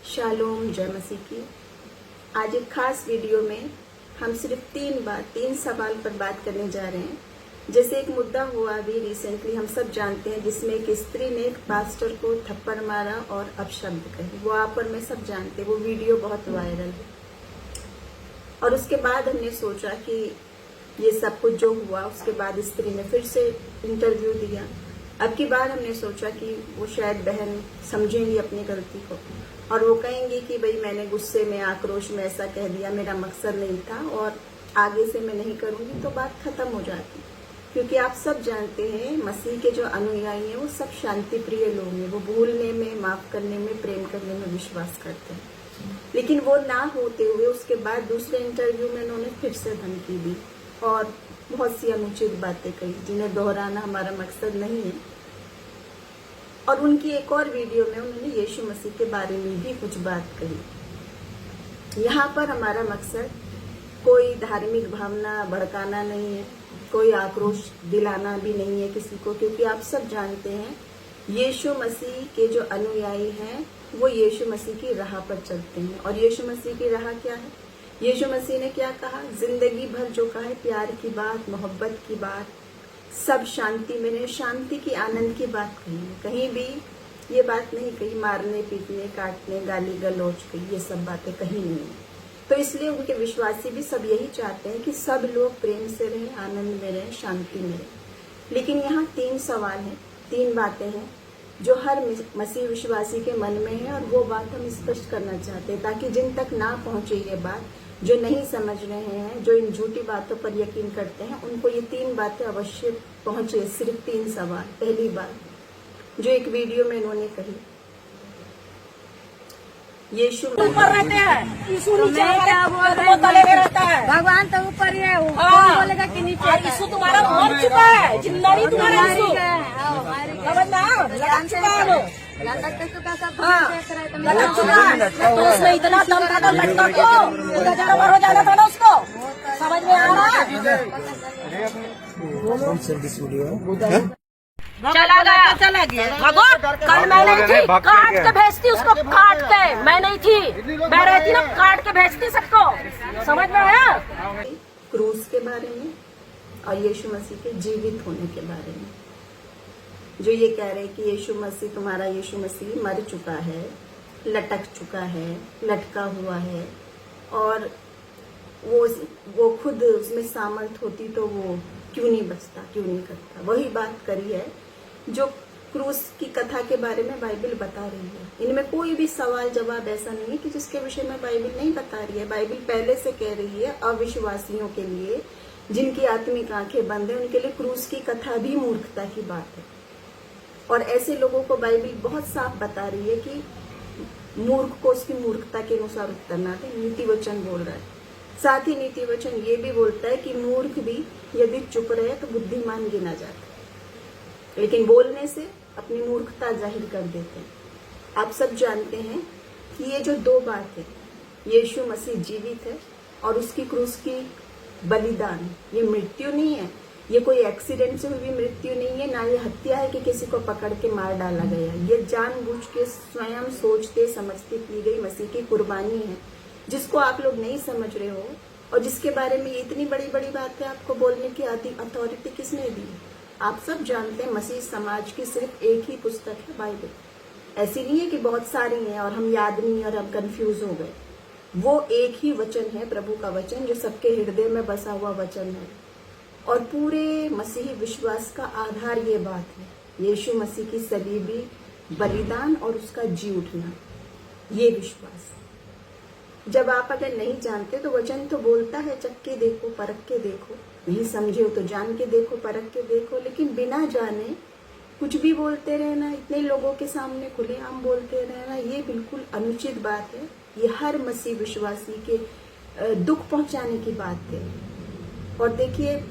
Shalom, जय मसीह की। आज एक खास वीडियो में हम सिर्फ तीन सवाल पर बात करने जा रहे हैं। जैसे एक मुद्दा हुआ अभी रिसेंटली, हम सब जानते हैं, जिसमें एक स्त्री ने एक पास्टर को थप्पड़ मारा और अपशब्द कहे। वो आप और मैं सब जानते हैं, वो वीडियो बहुत वायरल है। और उसके बाद हमने सोचा कि ये सब कुछ जो हुआ, उसके बाद स्त्री ने फिर से इंटरव्यू दिया। अब की बार हमने सोचा कि वो शायद बहन समझेंगी अपनी गलती को और वो कहेंगी कि भाई मैंने गुस्से में, आक्रोश में ऐसा कह दिया, मेरा मकसद नहीं था और आगे से मैं नहीं करूंगी, तो बात खत्म हो जाती। क्योंकि आप सब जानते हैं, मसीह के जो अनुयायी हैं वो सब शांति प्रिय लोग हैं। वो भूलने में, माफ करने में, प्रेम करने में विश्वास करते हैं। लेकिन वो ना होते हुए उसके बाद दूसरे इंटरव्यू में उन्होंने फिर से धमकी दी और बहुत सी अनुचित बातें कही, जिन्हें दोहराना हमारा मकसद नहीं है। और उनकी एक और वीडियो में उन्होंने यीशु मसीह के बारे में भी कुछ बात कही। यहाँ पर हमारा मकसद कोई धार्मिक भावना भड़काना नहीं है, कोई आक्रोश दिलाना भी नहीं है किसी को, क्योंकि आप सब जानते हैं यीशु मसीह के जो अनुयायी हैं वो यीशु मसीह की राह पर चलते हैं। और यीशु मसीह की राह क्या है? यीशु मसीह ने क्या कहा? जिंदगी भर जो कहा है, प्यार की बात, मोहब्बत की बात, सब शांति में रहे, शांति की, आनंद की बात कही है। कहीं भी ये बात नहीं कही मारने, पीटने, काटने, गाली गलौज की, ये सब बातें कहीं नहीं है। तो इसलिए उनके विश्वासी भी सब यही चाहते हैं कि सब लोग प्रेम से रहें, आनंद में रहें, शांति में रहें। लेकिन यहाँ तीन सवाल हैं, तीन बातें हैं जो हर मसीह विश्वासी के मन में है, और वो बात हम स्पष्ट करना चाहते हैं ताकि जिन तक ना पहुंचे ये बात, जो नहीं समझ रहे हैं, जो इन झूठी बातों पर यकीन करते हैं, उनको ये तीन बातें अवश्य पहुंचे। सिर्फ तीन सवाल। पहली बात जो एक वीडियो में इन्होंने कही, यीशु ऊपर रहते हैं, यीशु नीचे क्या बोल रहे तले में रहता है। भगवान तो ऊपर ही है, हाँ। बोलेगा कि नीचे। और यीशु तुम्हारा मर चुका है, जिंदा नहीं तुम्हारा यीशु। समझ में आओ, लटक चुका है वो। लटक चुका, सब हाँ, देख रहे थे। लटक चुका है। तो उसमें इतना दम था तो लटका को 1000 बार हो जाना था ना उसको। समझ में आ रहा है? चला गया भगो। कल मैं नहीं थी, काट के भेजती उसको, काट के। मैं नहीं थी, मैं रहती ना, काट के भेजती सबको। समझ में आया? क्रूस के बारे में और यीशु मसीह के जीवित होने के बारे में, जो ये कह रहे हैं कि यीशु मसीह, तुम्हारा यीशु मसीह मर चुका है, लटक चुका है, लटका हुआ है, और वो खुद उसमें सामर्थ होती तो वो क्यों नहीं बचता, क्यों नहीं करता। वही बात करी है जो क्रूस की कथा के बारे में बाइबल बता रही है। इनमें कोई भी सवाल जवाब ऐसा नहीं है कि जिसके विषय में बाइबल नहीं बता रही है। बाइबल पहले से कह रही है अविश्वासियों के लिए, जिनकी आत्मिक आंखें बंद है, उनके लिए क्रूस की कथा भी मूर्खता की बात है। और ऐसे लोगों को बाइबल बहुत साफ बता रही है कि मूर्ख को उसकी मूर्खता के अनुसार उत्तर ना दे। नीति वचन बोल रहा है। साथ ही नीति वचन ये भी बोलता है कि मूर्ख भी यदि चुप रहे तो बुद्धिमान गिना जाता है, लेकिन बोलने से अपनी मूर्खता जाहिर कर देते हैं। आप सब जानते हैं कि ये जो दो बात है, यीशु मसीह जीवित है और उसकी क्रूस की बलिदान, ये मृत्यु नहीं है, ये कोई एक्सीडेंट से हुई मृत्यु नहीं है, ना ये हत्या है कि किसी को पकड़ के मार डाला गया। ये जानबूझ के स्वयं सोचते समझते की गई मसीह की कुर्बानी है, जिसको आप लोग नहीं समझ रहे हो, और जिसके बारे में ये इतनी बड़ी बड़ी बात है आपको बोलने की अथॉरिटी किसने दी? आप सब जानते हैं मसीह समाज की सिर्फ एक ही पुस्तक है, बाइबल। ऐसी नहीं है कि बहुत सारी हैं और हम याद नहीं और हम कंफ्यूज हो गए। वो एक ही वचन है, प्रभु का वचन, जो सबके हृदय में बसा हुआ वचन है। और पूरे मसीही विश्वास का आधार ये बात है, यीशु मसीह की सलीबी बलिदान और उसका जी उठना, ये विश्वास। जब आप अगर नहीं जानते तो वचन तो बोलता है, चख के देखो, परख के देखो, नहीं समझे हो तो जान के देखो, परख के देखो। लेकिन बिना जाने कुछ भी बोलते रहना, इतने लोगों के सामने खुलेआम बोलते रहना, ये बिल्कुल अनुचित बात है। ये हर मसीह विश्वासी के दुख पहुंचाने की बात है। और देखिए,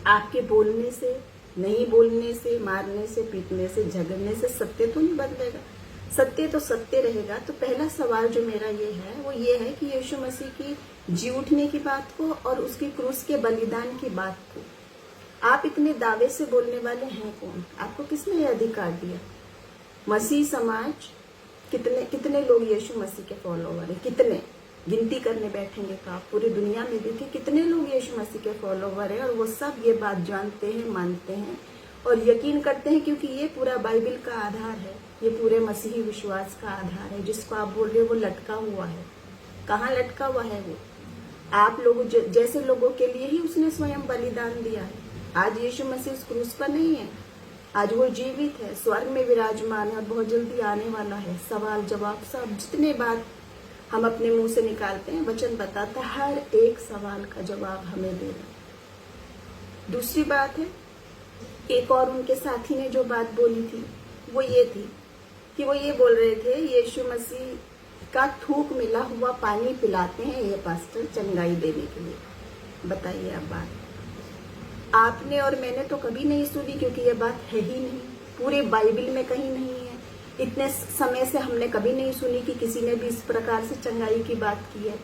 आपके बोलने से, नहीं बोलने से, मारने से, पीटने से, झगड़ने से सत्य तो नहीं बदलेगा। सत्य तो सत्य रहेगा। तो पहला सवाल जो मेरा ये है वो ये है कि यीशु मसीह की जी उठने की बात को और उसकी क्रूस के बलिदान की बात को आप इतने दावे से बोलने वाले हैं कौन? आपको किसने यह अधिकार दिया? मसीह समाज कितने कितने लोग यीशु मसीह के फॉलोवर हैं, कितने गिनती करने बैठेंगे तो आप पूरी दुनिया में देखिए कितने लोग यीशु मसीह के फॉलोवर हैं, और वो सब ये बात जानते हैं, मानते हैं और यकीन करते हैं, क्योंकि ये पूरा बाइबल का आधार है, ये पूरे मसीही विश्वास का आधार है। जिसको आप बोल रहे हो वो लटका हुआ है, कहाँ लटका हुआ है वो? आप लोग जैसे लोगों के लिए ही उसने स्वयं बलिदान दिया है। आज यीशु मसीह उस क्रूस पर नहीं है, आज वो जीवित है, स्वर्ग में विराजमान है और बहुत जल्दी आने वाला है। सवाल जवाब सब जितने बात हम अपने मुंह से निकालते हैं, वचन बताता है हर एक सवाल का जवाब हमें देना। दूसरी बात है, एक और उनके साथी ने जो बात बोली थी वो ये थी कि वो ये बोल रहे थे यीशु मसीह का थूक मिला हुआ पानी पिलाते हैं ये पास्टर चंगाई देने के लिए। बताइए आप बात, आपने और मैंने तो कभी नहीं सुनी, क्योंकि ये बात है ही नहीं, पूरे बाइबल में कहीं नहीं है। इतने समय से हमने कभी नहीं सुनी कि किसी ने भी इस प्रकार से चंगाई की बात की है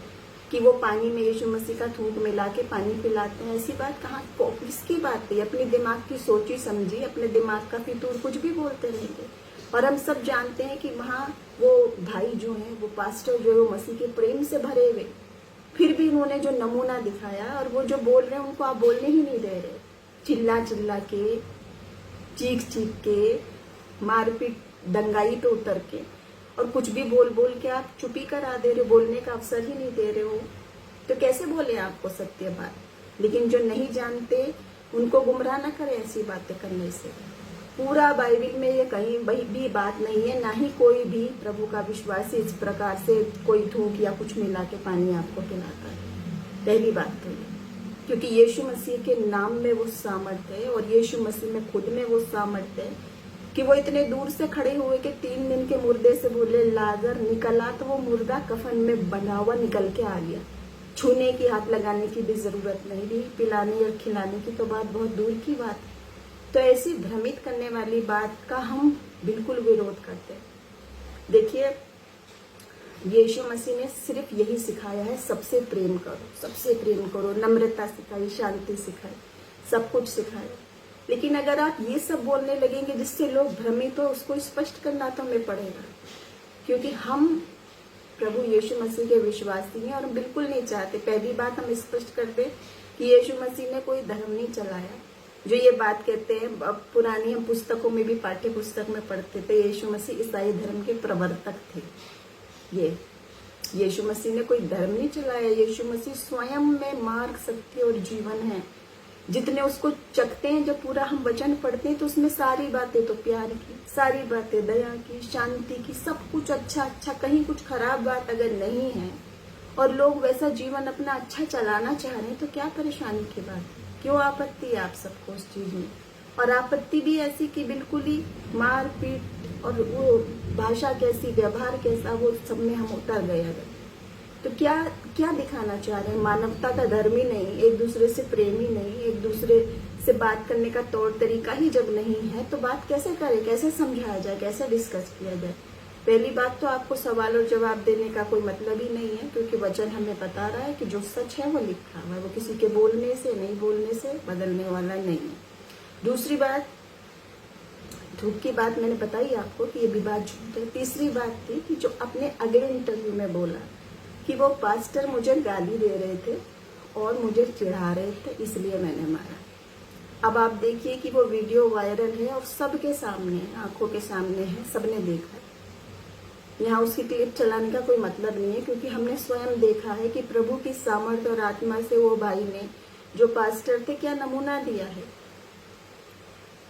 कि वो पानी में यीशु मसीह का थूक मिला के पानी पिलाते हैं। ऐसी बात कहाँ, किसकी बात है? अपने दिमाग की सोची समझी, अपने दिमाग का फितूर कुछ भी बोलते रहेंगे। और हम सब जानते हैं कि वहाँ वो भाई जो है, वो पास्टर जो है, वो मसीह के प्रेम से भरे हुए, फिर भी उन्होंने जो नमूना दिखाया और वो जो बोल रहे हैं उनको आप बोलने ही नहीं दे रहे। चिल्ला चिल्ला के, चीख चीख के, मारपीट, दंगाई पे उतर के और कुछ भी बोल बोल के आप चुपी करा दे रहे हो, बोलने का अवसर ही नहीं दे रहे हो। तो कैसे बोले आपको सत्य बात? लेकिन जो नहीं जानते उनको गुमराह न करें ऐसी बातें करने से। पूरा बाइबल में ये कहीं भी बात नहीं है, ना ही कोई भी प्रभु का विश्वासी इस प्रकार से कोई थूक या कुछ मिला के पानी आपको पिलाता है। पहली बात तो ये, क्योंकि यीशु मसीह के नाम में वो सामर्थ्य है और यीशु मसीह में खुद में वो सामर्थ्य है कि वो इतने दूर से खड़े हुए कि 3 दिन के मुर्दे से बोले लाजर निकला, तो वो मुर्दा कफन में बंधा हुआ निकल के आ गया। छूने की, हाथ लगाने की भी जरूरत नहीं रही, पिलाने या खिलाने की तो बात बहुत दूर की बात है। तो ऐसी भ्रमित करने वाली बात का हम बिल्कुल विरोध करते हैं। देखिए, यीशु मसीह ने सिर्फ यही सिखाया है, सबसे प्रेम करो, सबसे प्रेम करो, नम्रता सिखाई, शांति सिखाई, सब कुछ सिखाया। लेकिन अगर आप ये सब बोलने लगेंगे जिससे लोग भ्रमित हो, उसको स्पष्ट करना तो हमें पड़ेगा, क्योंकि हम प्रभु यीशु मसीह के विश्वासी हैं और हम बिल्कुल नहीं चाहते। पहली बात हम स्पष्ट करते कि यीशु मसीह ने कोई धर्म नहीं चलाया। जो ये बात कहते हैं, अब पुरानी हम पुस्तकों में भी, पाठ्य पुस्तक में पढ़ते थे, यीशु मसीह ईसाई धर्म के प्रवर्तक थे। ये यीशु मसीह ने कोई धर्म नहीं चलाया। यीशु मसीह स्वयं में मार्ग, सत्य और जीवन है। जितने उसको चखते हैं, जब पूरा हम वचन पढ़ते हैं तो उसमें सारी बातें तो प्यार की, सारी बातें दया की, शांति की, सब कुछ अच्छा अच्छा, कहीं कुछ खराब बात अगर नहीं है और लोग वैसा जीवन अपना अच्छा चलाना चाह रहे हैं तो क्या परेशानी की बात है? क्यों आपत्ति है आप सबको उस चीज में? और आपत्ति भी ऐसी कि बिल्कुल ही मार पीट और वो भाषा कैसी, व्यवहार कैसा, वो सब में हम उतर गए। अगर तो क्या क्या दिखाना चाह रहे हैं? मानवता का धर्म ही नहीं, एक दूसरे से प्रेम ही नहीं, एक दूसरे से बात करने का तौर तरीका ही जब नहीं है तो बात कैसे करें, कैसे समझाया जाए, कैसे डिस्कस किया जाए? पहली बात तो आपको सवाल और जवाब देने का कोई मतलब ही नहीं है, क्योंकि वचन हमें बता रहा है कि जो सच है वो लिखा हुआ है, वो किसी के बोलने से, नहीं बोलने से बदलने वाला नहीं है। दूसरी बात, धूप की बात मैंने बताई आपको कि ये विवाद झूठ है। तीसरी बात थी कि जो अपने अगले इंटरव्यू में बोला कि वो पास्टर मुझे गाली दे रहे थे और मुझे चिढ़ा रहे थे, इसलिए मैंने मारा। अब आप देखिए कि वो वीडियो वायरल है और सबके सामने, आंखों के सामने है, सबने देखा है। यहाँ उसकी क्लिप चलाने का कोई मतलब नहीं है, क्योंकि हमने स्वयं देखा है कि प्रभु की सामर्थ और आत्मा से वो भाई ने, जो पास्टर थे, क्या नमूना दिया है।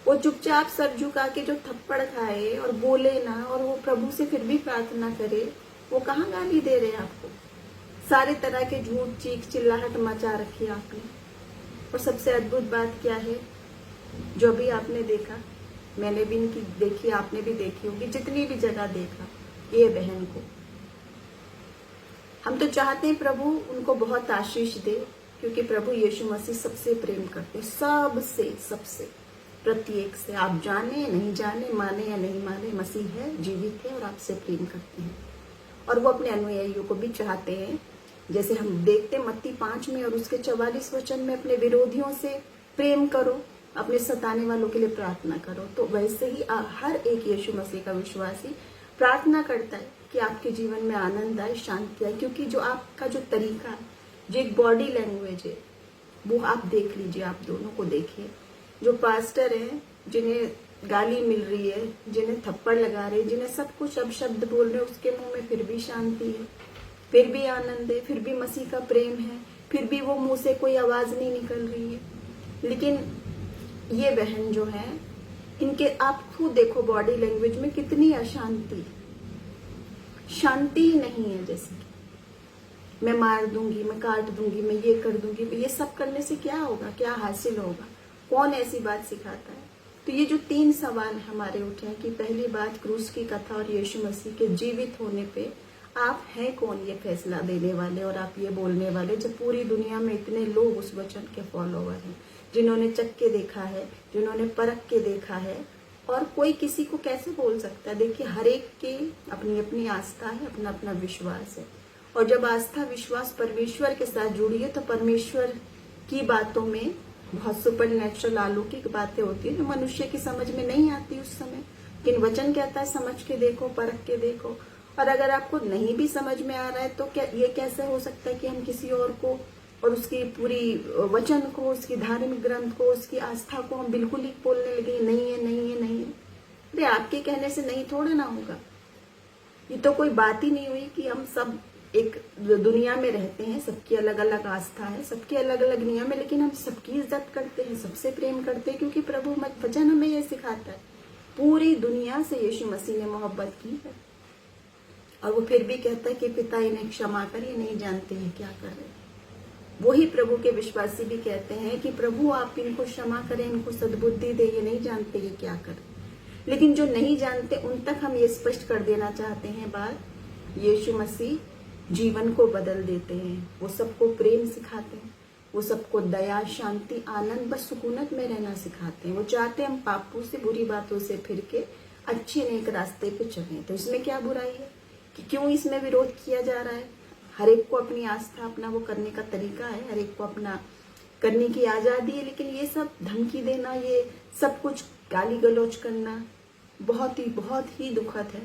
वो चुपचाप सर झुका के जो थप्पड़ खाए और बोले ना, और वो प्रभु से फिर भी प्रार्थना करे, वो कहाँ गाली दे रहे हैं आपको? सारे तरह के झूठ, चीख चिल्लाहट मचा रखी है आपने। और सबसे अद्भुत बात क्या है, जो भी आपने देखा, मैंने भी इनकी देखी, आपने भी देखी होगी, जितनी भी जगह देखा, ये बहन को हम तो चाहते हैं प्रभु उनको बहुत आशीष दे, क्योंकि प्रभु यीशु मसीह सबसे प्रेम करते हैं, सबसे, सबसे, प्रत्येक से। आप जाने नहीं जाने, माने या नहीं माने, मसीह है, जीवित है और आपसे प्रेम करते हैं। और वो अपने अनुयायियों को भी चाहते हैं, जैसे हम देखते मत्ती 5 में और उसके 44 वचन में, अपने विरोधियों से प्रेम करो, अपने सताने वालों के लिए प्रार्थना करो। तो वैसे ही हर एक यीशु मसीह का विश्वासी प्रार्थना करता है कि आपके जीवन में आनंद आए, शांति आए, क्योंकि जो आपका जो तरीका है, जो एक बॉडी लैंग्वेज है, वो आप देख लीजिए, आप दोनों को देखिए। जो पास्टर हैं जिन्हें गाली मिल रही है, जिन्हें थप्पड़ लगा रहे हैं, जिन्हें सब कुछ अपशब्द बोल रहे हैं, उसके मुंह में फिर भी शांति है, फिर भी आनंद है, फिर भी मसीह का प्रेम है, फिर भी वो मुंह से कोई आवाज नहीं निकल रही है। लेकिन ये बहन जो है, इनके आप खुद देखो बॉडी लैंग्वेज में कितनी अशांति, शांति ही नहीं है। जैसे कि मैं मार दूंगी, मैं काट दूंगी, मैं ये कर दूंगी, ये सब करने से क्या होगा, क्या हासिल होगा, कौन ऐसी बात सिखाता है? तो ये जो 3 सवाल हमारे उठे हैं कि पहली बात क्रूस की कथा और यीशु मसीह के जीवित होने पे आप हैं कौन ये फैसला देने वाले और आप ये बोलने वाले, जब पूरी दुनिया में इतने लोग उस वचन के फॉलोवर हैं, जिन्होंने चख के देखा है, जिन्होंने परख के देखा है, और कोई किसी को कैसे बोल सकता है? देखिए, हर एक की अपनी अपनी आस्था है, अपना अपना विश्वास है, और जब आस्था विश्वास परमेश्वर के साथ जुड़ी है तो परमेश्वर की बातों में बहुत सुपर नेचुरल अलौकिक बातें होती है जो मनुष्य की समझ में नहीं आती उस समय, लेकिन वचन कहता है समझ के देखो, परख के देखो। और अगर आपको नहीं भी समझ में आ रहा है तो क्या ये कैसे हो सकता है कि हम किसी और को और उसकी पूरी वचन को, उसकी धार्मिक ग्रंथ को, उसकी आस्था को हम बिल्कुल ही बोलने लगे नहीं है, नहीं है, नहीं है। अरे आपके कहने से नहीं थोड़े ना होगा। ये तो कोई बात ही नहीं हुई कि हम सब एक दुनिया में रहते हैं, सबकी अलग अलग आस्था है, सबके अलग अलग नियम है, लेकिन हम सबकी इज्जत करते हैं, सबसे प्रेम करते हैं, क्योंकि प्रभु वचन हमें ये सिखाता है। पूरी दुनिया से यीशु मसीह ने मोहब्बत की है, और वो फिर भी कहता है कि पिता इन्हें क्षमा कर, ये नहीं जानते हैं क्या कर रहे हैं। वही प्रभु के विश्वासी भी कहते हैं कि प्रभु आप इनको क्षमा करें, इनको सद्बुद्धि दे, ये नहीं जानते ये क्या कर रहे हैं। लेकिन जो नहीं जानते उन तक हम ये स्पष्ट कर देना चाहते हैं बात, यीशु मसीह जीवन को बदल देते हैं, वो सबको प्रेम सिखाते हैं, वो सबको दया, शांति, आनंद, बस सुकूनत में रहना सिखाते हैं। वो चाहते हैं हम पापों से, बुरी बातों से फिर के अच्छे नेक रास्ते पे चलें। तो इसमें क्या बुराई है कि क्यों इसमें विरोध किया जा रहा है? हर एक को अपनी आस्था, अपना वो करने का तरीका है, हर एक को अपना करने की आजादी है, लेकिन ये सब धमकी देना, ये सब कुछ गाली गलौज करना बहुत ही दुखद है।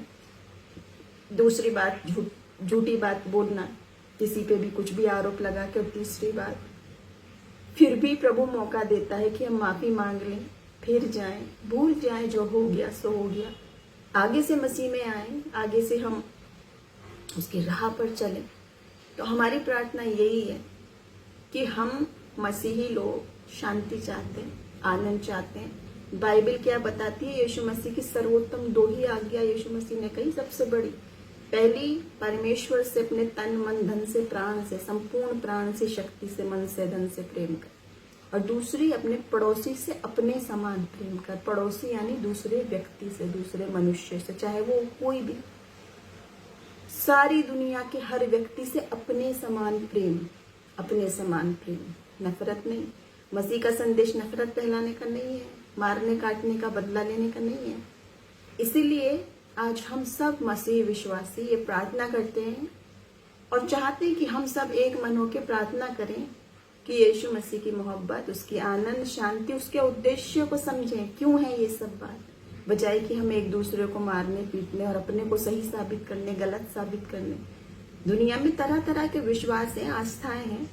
दूसरी बात, झूठी बात बोलना, किसी पे भी कुछ भी आरोप लगा के। और तीसरी बात, फिर भी प्रभु मौका देता है कि हम माफी मांग लें, फिर जाएं, भूल जाएं, जो हो गया सो हो गया, आगे से मसीह में आए, आगे से हम उसकी राह पर चलें। तो हमारी प्रार्थना यही है कि हम मसीही लोग शांति चाहते हैं, आनंद चाहते हैं। बाइबल क्या बताती है? यीशु मसीह की सर्वोत्तम 2 ही आज्ञा यीशु मसीह ने कही, सबसे बड़ी। पहली, परमेश्वर से अपने तन मन धन से, प्राण से, संपूर्ण प्राण से, शक्ति से, मन से, धन से प्रेम कर। और दूसरी, अपने पड़ोसी से अपने समान प्रेम कर। पड़ोसी यानी दूसरे व्यक्ति से, दूसरे मनुष्य से, चाहे वो कोई भी, सारी दुनिया के हर व्यक्ति से अपने समान प्रेम, अपने समान प्रेम, नफरत नहीं। मसीह का संदेश नफरत फैलाने का नहीं है, मारने काटने का, बदला लेने का नहीं है। इसीलिए आज हम सब मसीह विश्वासी ये प्रार्थना करते हैं और चाहते हैं कि हम सब एक मन होकर प्रार्थना करें कि यीशु मसीह की मोहब्बत, उसकी आनंद, शांति, उसके उद्देश्य को समझें। क्यों है ये सब बात, बजाय कि हम एक दूसरे को मारने, पीटने और अपने को सही साबित करने, गलत साबित करने। दुनिया में तरह तरह के विश्वास हैं, आस्थाएं हैं।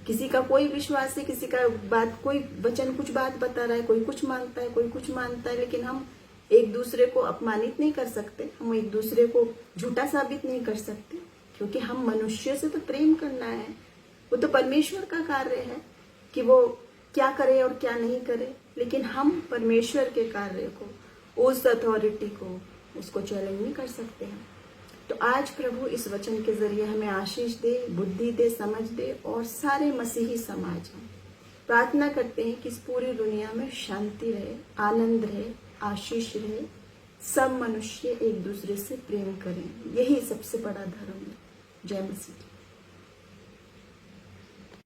किसी का कोई विश्वास है, किसी का बात, कोई वचन कुछ बात बता रहा है, कोई कुछ मानता है, कोई कुछ मानता है, लेकिन हम एक दूसरे को अपमानित नहीं कर सकते, हम एक दूसरे को झूठा साबित नहीं कर सकते, क्योंकि हम मनुष्य से तो प्रेम करना है। वो तो परमेश्वर का कार्य है कि वो क्या करे और क्या नहीं करे, लेकिन हम परमेश्वर के कार्य को, उस अथॉरिटी को, उसको चैलेंज नहीं कर सकते हैं। तो आज प्रभु इस वचन के जरिए हमें आशीष दे, बुद्धि दे, समझ दे, और सारे मसीही समाज हम प्रार्थना करते हैं कि इस पूरी दुनिया में शांति रहे, आनंद रहे, आशीष रहे, सब मनुष्य एक दूसरे से प्रेम करें। यही सबसे बड़ा धर्म है। जय मसीह।